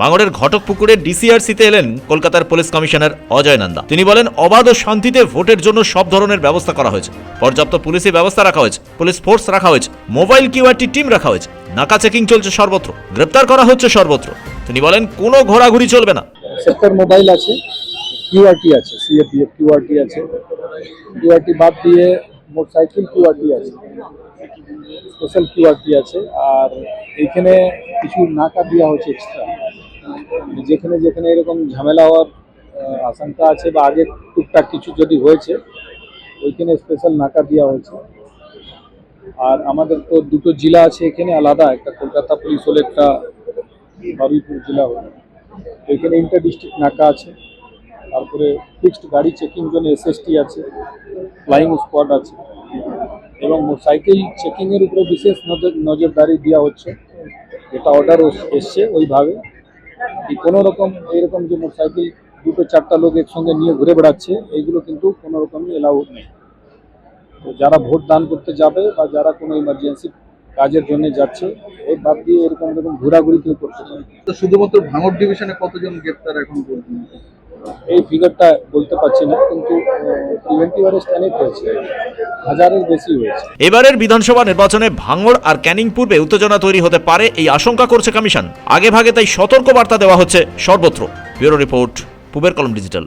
ভাঙড়ের ঘটকপুকুরের ডিসিআরসিতে এলেন কলকাতার পুলিশ কমিশনার অজয় নন্দা। তিনি বলেন, অবাধ ও শান্তিতে ভোটের জন্য সব ধরনের ব্যবস্থা করা হয়েছে। পর্যাপ্ত পুলিশি ব্যবস্থা রাখা হয়েছে, পুলিশ ফোর্স রাখা হয়েছে, মোবাইল কিউআরটি টিম রাখা হয়েছে, নাকা চেকিং চলছে সর্বত্র, গ্রেপ্তার করা হচ্ছে সর্বত্র। তিনি বলেন, কোনো ঘোরাঘুরি চলবে না। সেক্টর মোবাইল আছে, কিউআরটি আছে, সিএপিএফ কিউআরটি আছে, কিউআরটি বাদ দিয়ে মোটরসাইকেল কিউআরটি আছে, স্পেশাল কিউআরটি আছে। আর এইখানে কিছু নাকা দেওয়া হচ্ছে এক্সট্রা, যেখানে যেখানে এরকম ঝামেলা হওয়ার আশঙ্কা আছে বা আগে টুকটাক কিছু যদি হয়েছে ওইখানে স্পেশাল নাকা দেওয়া হয়েছে। আর আমাদের তো দুটো জেলা আছে এখানে আলাদা, একটা কলকাতা পুলিশ হলে একটা বারুইপুর জেলা হলো, এখানে ইন্টার ডিস্ট্রিক্ট নাকা আছে। তারপরে ফিক্সড গাড়ি চেকিং জন্য এসএসটি আছে, ফ্লাইং স্কোয়াড আছে এবং মোটরসাইকেল চেকিংয়ের উপরে বিশেষ নজরদারি দেওয়া হচ্ছে। যেটা অর্ডার এসছে ওইভাবে কোনো রকম এইরকম যে মোটরসাইকেল দুটো চারটা লোক একসঙ্গে নিয়ে ঘুরে বেড়াচ্ছে এইগুলো কিন্তু কোনো রকমই এলাউ নেই। তো যারা ভোট দান করতে যাবে বা যারা কোনো ইমার্জেন্সি কাজের জন্য যাচ্ছে এই বাদ দিয়ে এরকম ঘোরাঘুরি কেউ করতে পারে। তো শুধুমাত্র ভাঙড় ডিভিশনে কতজন গ্রেপ্তার এখন পর্যন্ত? এই ফিগারটা বলতে পারছি না, কিন্তু প্রিভেন্টিভ অ্যারেস্ট অনেক হয়েছে, হাজারের বেশি হয়েছে। এবারের বিধানসভা নির্বাচনে ভাঙড় আর ক্যানিং পূর্বে উত্তেজনা তৈরি হতে পারে এই আশঙ্কা করছে কমিশন। আগে ভাগে তাই সতর্ক বার্তা দেওয়া হচ্ছে সর্বত্র। ব্যুরো রিপোর্ট, পূবের কলম ডিজিটাল।